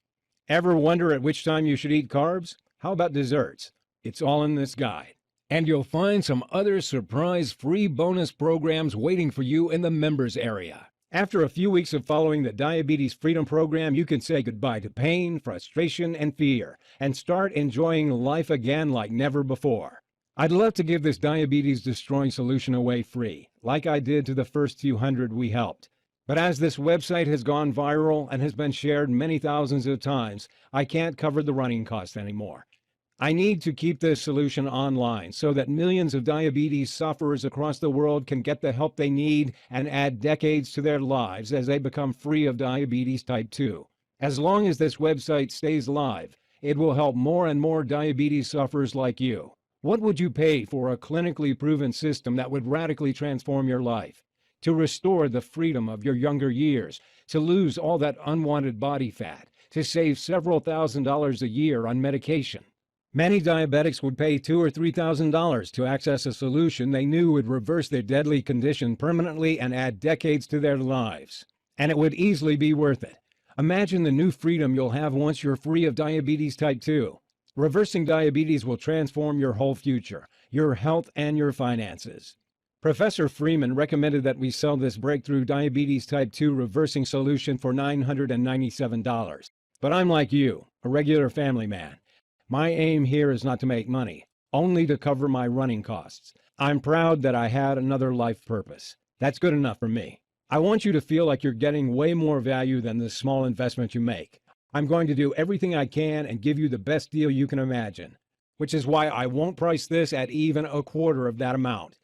Ever wonder at which time you should eat carbs? How about desserts? It's all in this guide. And you'll find some other surprise free bonus programs waiting for you in the members area. After a few weeks of following the Diabetes Freedom Program, you can say goodbye to pain, frustration, and fear, and start enjoying life again like never before. I'd love to give this diabetes-destroying solution away free, like I did to the first few hundred we helped. But as this website has gone viral and has been shared many thousands of times, I can't cover the running costs anymore. I need to keep this solution online so that millions of diabetes sufferers across the world can get the help they need and add decades to their lives as they become free of diabetes type 2. As long as this website stays live, it will help more and more diabetes sufferers like you. What would you pay for a clinically proven system that would radically transform your life? To restore the freedom of your younger years, to lose all that unwanted body fat, to save several $1,000s a year on medication. Many diabetics would pay $2,000 or $3,000 to access a solution they knew would reverse their deadly condition permanently and add decades to their lives. And it would easily be worth it. Imagine the new freedom you'll have once you're free of diabetes type 2. Reversing diabetes will transform your whole future, your health, and your finances. Professor Freeman recommended that we sell this breakthrough diabetes type 2 reversing solution for $997. But I'm like you, a regular family man. My aim here is not to make money, only to cover my running costs. I'm proud that I had another life purpose. That's good enough for me. I want you to feel like you're getting way more value than the small investment you make. I'm going to do everything I can and give you the best deal you can imagine, which is why I won't price this at even a quarter of that amount.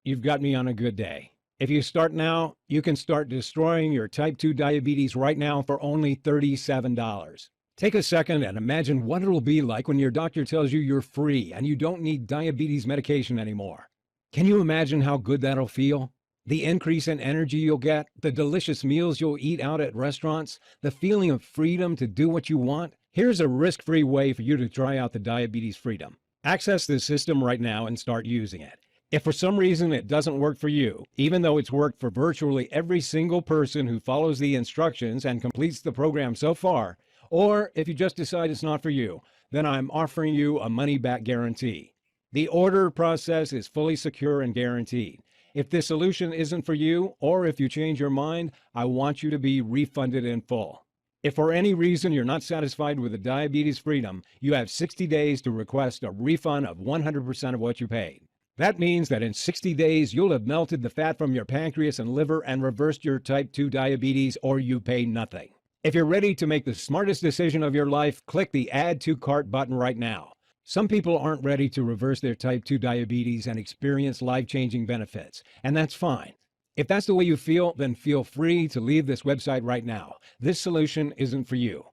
You've got me on a good day. If you start now, you can start destroying your type 2 diabetes right now for only $37. Take a second and imagine what it'll be like when your doctor tells you you're free and you don't need diabetes medication anymore. Can you imagine how good that'll feel? The increase in energy you'll get, the delicious meals you'll eat out at restaurants, the feeling of freedom to do what you want. Here's a risk-free way for you to try out the Diabetes Freedom. Access this system right now and start using it. If for some reason it doesn't work for you, even though it's worked for virtually every single person who follows the instructions and completes the program so far, or if you just decide it's not for you, then I'm offering you a money-back guarantee. The order process is fully secure and guaranteed. If this solution isn't for you, or if you change your mind, I want you to be refunded in full. If for any reason you're not satisfied with the Diabetes Freedom, you have 60 days to request a refund of 100% of what you paid. That means that in 60 days, you'll have melted the fat from your pancreas and liver and reversed your type 2 diabetes, or you pay nothing. If you're ready to make the smartest decision of your life, click the Add to Cart button right now. Some people aren't ready to reverse their type 2 diabetes and experience life-changing benefits, and that's fine. If that's the way you feel, then feel free to leave this website right now. This solution isn't for you.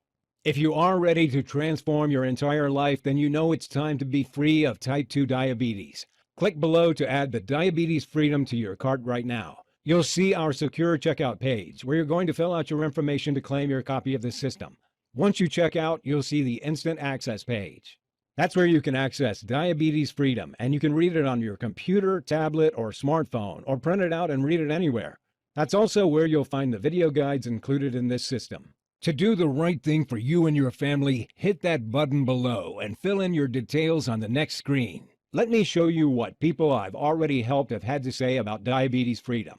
If you are ready to transform your entire life, then you know it's time to be free of type 2 diabetes. Click below to add the Diabetes Freedom to your cart right now. You'll see our secure checkout page, where you're going to fill out your information to claim your copy of the system. Once you check out, you'll see the Instant Access page. That's where you can access Diabetes Freedom, and you can read it on your computer, tablet, or smartphone, or print it out and read it anywhere. That's also where you'll find the video guides included in this system. To do the right thing for you and your family, hit that button below and fill in your details on the next screen. Let me show you what people I've already helped have had to say about Diabetes Freedom.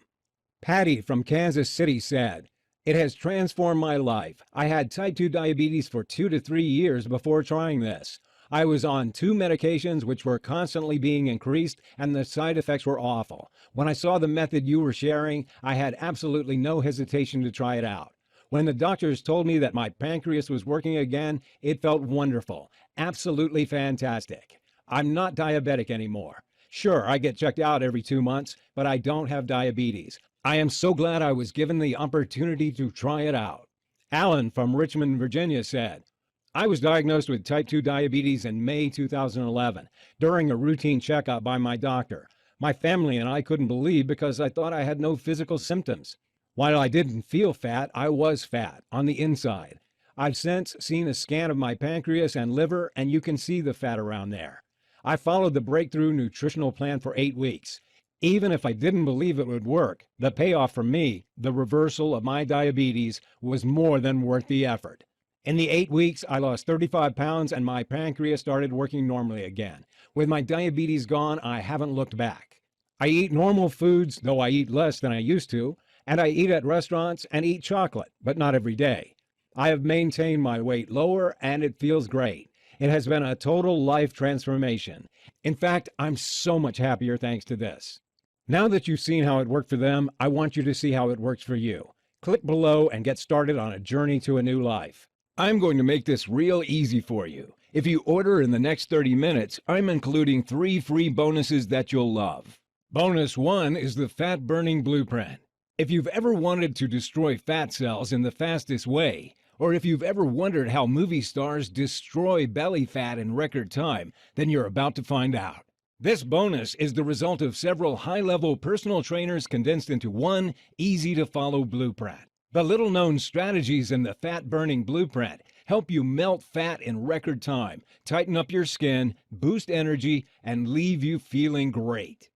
Patty from Kansas City said, "It has transformed my life. I had type 2 diabetes for 2 to 3 years before trying this. I was on 2 medications which were constantly being increased, and the side effects were awful. When I saw the method you were sharing, I had absolutely no hesitation to try it out. When the doctors told me that my pancreas was working again, it felt wonderful, absolutely fantastic. I'm not diabetic anymore. Sure, I get checked out every 2 months, but I don't have diabetes. I am so glad I was given the opportunity to try it out." Alan from Richmond, Virginia said, "I was diagnosed with type 2 diabetes in May 2011 during a routine checkup by my doctor. My family and I couldn't believe because I thought I had no physical symptoms. While I didn't feel fat, I was fat on the inside. I've since seen a scan of my pancreas and liver, and you can see the fat around there. I followed the breakthrough nutritional plan for 8 weeks. Even if I didn't believe it would work, the payoff for me, the reversal of my diabetes, was more than worth the effort. In the 8 weeks, I lost 35 pounds and my pancreas started working normally again. With my diabetes gone, I haven't looked back. I eat normal foods, though I eat less than I used to, and I eat at restaurants and eat chocolate, but not every day. I have maintained my weight lower and it feels great. It has been a total life transformation. In fact, I'm so much happier thanks to this. Now that you've seen how it worked for them, I want you to see how it works for you. Click below and get started on a journey to a new life. I'm going to make this real easy for you. If you order in the next 30 minutes, I'm including 3 free bonuses that you'll love. Bonus 1 is the Fat Burning Blueprint. If you've ever wanted to destroy fat cells in the fastest way, or if you've ever wondered how movie stars destroy belly fat in record time, then you're about to find out. This bonus is the result of several high-level personal trainers condensed into one easy-to-follow blueprint. The little-known strategies in the fat-burning blueprint help you melt fat in record time, tighten up your skin, boost energy, and leave you feeling great.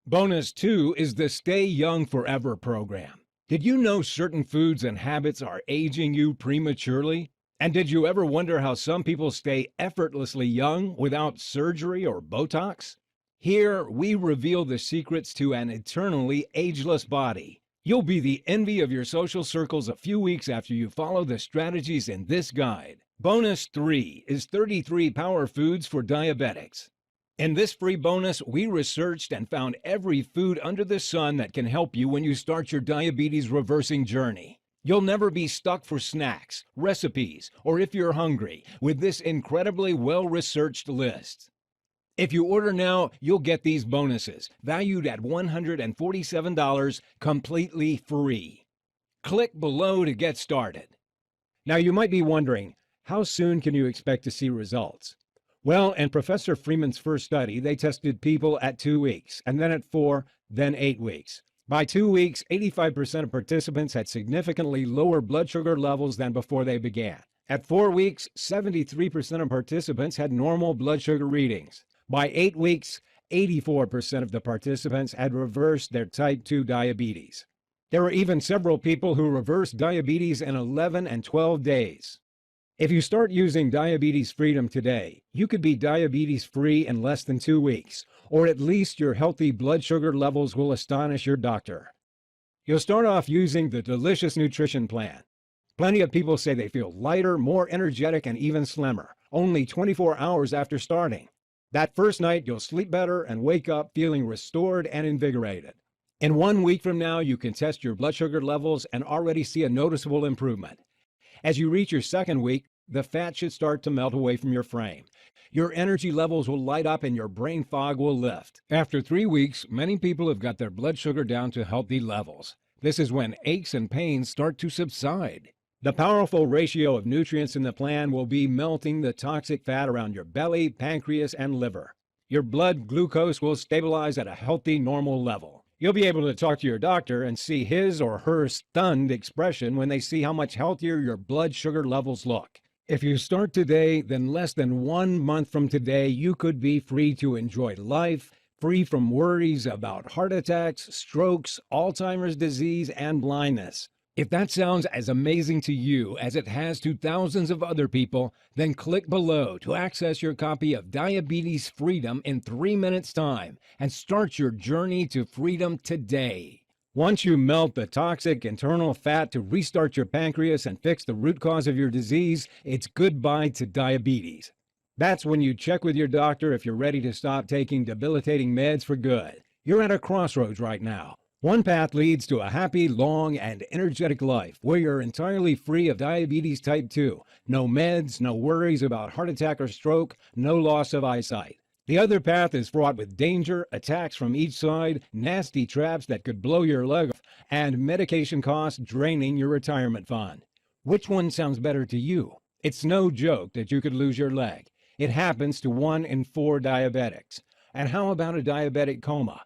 Bonus 2 is the Stay Young Forever program. Did you know certain foods and habits are aging you prematurely? And did you ever wonder how some people stay effortlessly young without surgery or Botox? Here, we reveal the secrets to an eternally ageless body. You'll be the envy of your social circles a few weeks after you follow the strategies in this guide. Bonus 3 is 33 power foods for diabetics. In this free bonus, we researched and found every food under the sun that can help you when you start your diabetes reversing journey. You'll never be stuck for snacks, recipes, or if you're hungry with this incredibly well-researched list. If you order now, you'll get these bonuses, valued at $147, completely free. Click below to get started. Now you might be wondering, how soon can you expect to see results? Well, in Professor Freeman's first study, they tested people at 2 weeks, and then at 4, then 8 weeks. By 2 weeks, 85% of participants had significantly lower blood sugar levels than before they began. At 4 weeks, 73% of participants had normal blood sugar readings. By 8 weeks, 84% of the participants had reversed their type 2 diabetes. There were even several people who reversed diabetes in 11 and 12 days. If you start using Diabetes Freedom today, you could be diabetes-free in less than 2 weeks, or at least your healthy blood sugar levels will astonish your doctor. You'll start off using the delicious nutrition plan. Plenty of people say they feel lighter, more energetic, and even slimmer, only 24 hours after starting. That first night, you'll sleep better and wake up feeling restored and invigorated. In 1 week from now, you can test your blood sugar levels and already see a noticeable improvement. As you reach your second week, the fat should start to melt away from your frame. Your energy levels will light up and your brain fog will lift. After 3 weeks, many people have got their blood sugar down to healthy levels. This is when aches and pains start to subside. The powerful ratio of nutrients in the plan will be melting the toxic fat around your belly, pancreas, and liver. Your blood glucose will stabilize at a healthy, normal level. You'll be able to talk to your doctor and see his or her stunned expression when they see how much healthier your blood sugar levels look. If you start today, then less than 1 month from today, you could be free to enjoy life, free from worries about heart attacks, strokes, Alzheimer's disease, and blindness. If that sounds as amazing to you as it has to thousands of other people, then click below to access your copy of Diabetes Freedom in 3 minutes' time and start your journey to freedom today. Once you melt the toxic internal fat to restart your pancreas and fix the root cause of your disease, it's goodbye to diabetes. That's when you check with your doctor if you're ready to stop taking debilitating meds for good. You're at a crossroads right now. One path leads to a happy, long, and energetic life where you're entirely free of diabetes type 2. No meds, no worries about heart attack or stroke, no loss of eyesight. The other path is fraught with danger, attacks from each side, nasty traps that could blow your leg off, and medication costs draining your retirement fund. Which one sounds better to you? It's no joke that you could lose your leg. It happens to 1 in 4 diabetics. And how about a diabetic coma?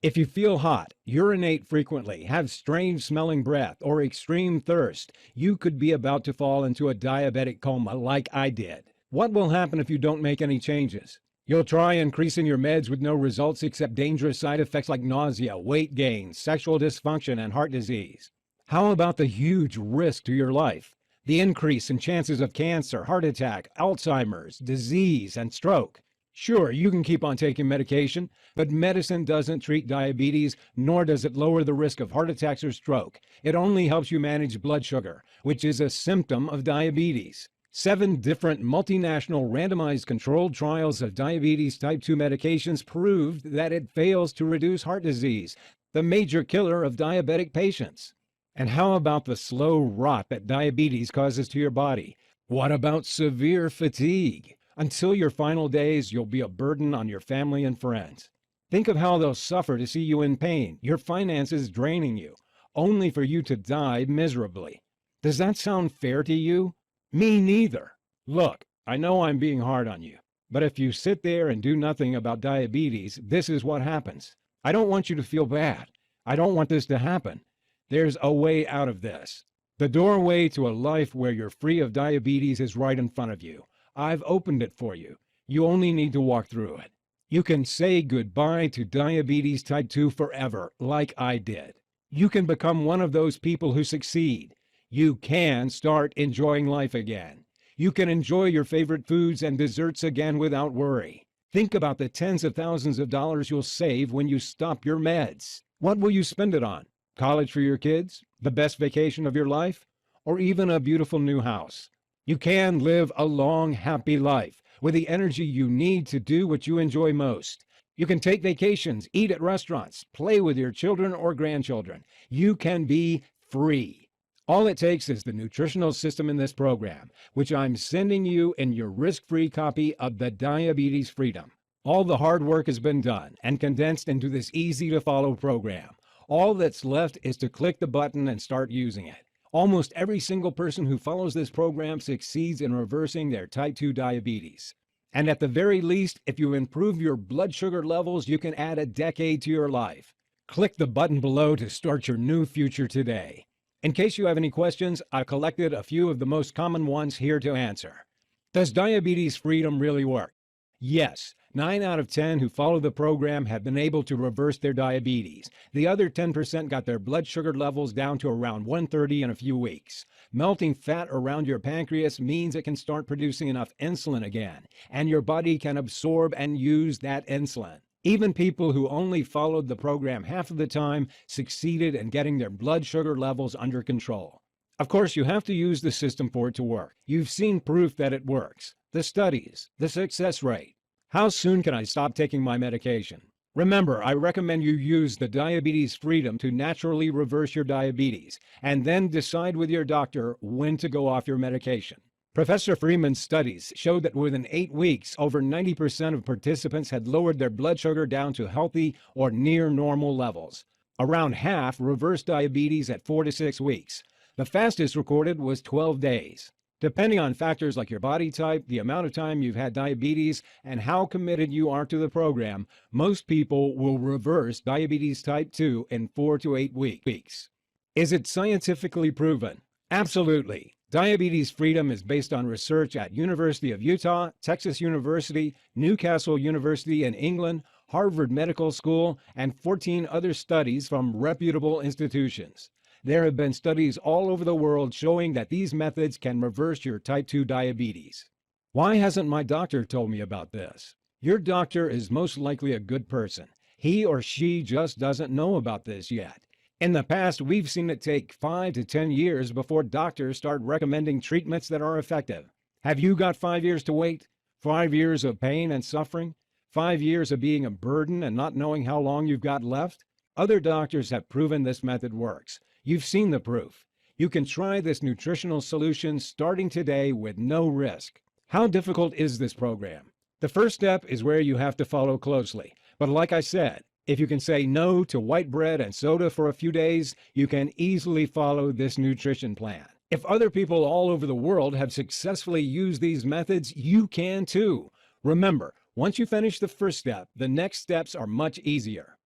If you feel hot, urinate frequently, have strange smelling breath, or extreme thirst, you could be about to fall into a diabetic coma like I did. What will happen if you don't make any changes? You'll try increasing your meds with no results except dangerous side effects like nausea, weight gain, sexual dysfunction, and heart disease. How about the huge risk to your life? The increase in chances of cancer, heart attack, Alzheimer's, disease, and stroke. Sure, you can keep on taking medication, but medicine doesn't treat diabetes, nor does it lower the risk of heart attacks or stroke. It only helps you manage blood sugar, which is a symptom of diabetes. 7 different multinational randomized controlled trials of diabetes type 2 medications proved that it fails to reduce heart disease, the major killer of diabetic patients. And how about the slow rot that diabetes causes to your body? What about severe fatigue? Until your final days, you'll be a burden on your family and friends. Think of how they'll suffer to see you in pain, your finances draining you, only for you to die miserably. Does that sound fair to you? Me neither. Look, I know I'm being hard on you, but if you sit there and do nothing about diabetes, this is what happens. I don't want you to feel bad. I don't want this to happen. There's a way out of this. The doorway to a life where you're free of diabetes is right in front of you. I've opened it for you. You only need to walk through it. You can say goodbye to diabetes type 2 forever, like I did. You can become one of those people who succeed. You can start enjoying life again. You can enjoy your favorite foods and desserts again without worry. Think about the tens of thousands of dollars you'll save when you stop your meds. What will you spend it on? College for your kids? The best vacation of your life? Or even a beautiful new house? You can live a long, happy life with the energy you need to do what you enjoy most. You can take vacations, eat at restaurants, play with your children or grandchildren. You can be free. All it takes is the nutritional system in this program, which I'm sending you in your risk-free copy of the Diabetes Freedom. All the hard work has been done and condensed into this easy-to-follow program. All that's left is to click the button and start using it. Almost every single person who follows this program succeeds in reversing their type 2 diabetes. And at the very least, if you improve your blood sugar levels, you can add a decade to your life. Click the button below to start your new future today. In case you have any questions, I've collected a few of the most common ones here to answer. Does diabetes freedom really work? Yes, 9 out of 10 who follow the program have been able to reverse their diabetes. The other 10% got their blood sugar levels down to around 130 in a few weeks. Melting fat around your pancreas means it can start producing enough insulin again, and your body can absorb and use that insulin. Even people who only followed the program half of the time succeeded in getting their blood sugar levels under control. Of course, you have to use the system for it to work. You've seen proof that it works. The studies, the success rate. How soon can I stop taking my medication? Remember, I recommend you use the Diabetes Freedom to naturally reverse your diabetes, and then decide with your doctor when to go off your medication. Professor Freeman's studies showed that within 8 weeks, over 90% of participants had lowered their blood sugar down to healthy or near normal levels. Around half reversed diabetes at 4 to 6 weeks. The fastest recorded was 12 days. Depending on factors like your body type, the amount of time you've had diabetes, and how committed you are to the program, most people will reverse diabetes type 2 in 4 to 8 weeks. Is it scientifically proven? Absolutely. Diabetes Freedom is based on research at University of Utah, Texas University, Newcastle University in England, Harvard Medical School, and 14 other studies from reputable institutions. There have been studies all over the world showing that these methods can reverse your type 2 diabetes. Why hasn't my doctor told me about this? Your doctor is most likely a good person. He or she just doesn't know about this yet. In the past, we've seen it take 5 to 10 years before doctors start recommending treatments that are effective. Have you got 5 years to wait? 5 years of pain and suffering? 5 years of being a burden and not knowing how long you've got left? Other doctors have proven this method works. You've seen the proof. You can try this nutritional solution starting today with no risk. How difficult is this program? The first step is where you have to follow closely. But like I said, if you can say no to white bread and soda for a few days, you can easily follow this nutrition plan. If other people all over the world have successfully used these methods, you can too. Remember, once you finish the first step, the next steps are much easier.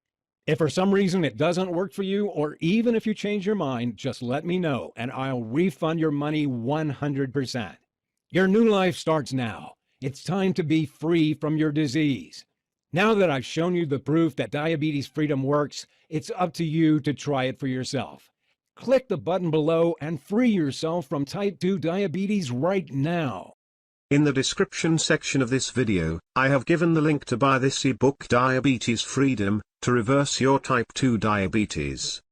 If for some reason it doesn't work for you, or even if you change your mind, just let me know and I'll refund your money 100%. Your new life starts now. It's time to be free from your disease. Now that I've shown you the proof that Diabetes Freedom works, it's up to you to try it for yourself. Click the button below and free yourself from type 2 diabetes right now. In the description section of this video, I have given the link to buy this ebook Diabetes Freedom, to reverse your type 2 diabetes.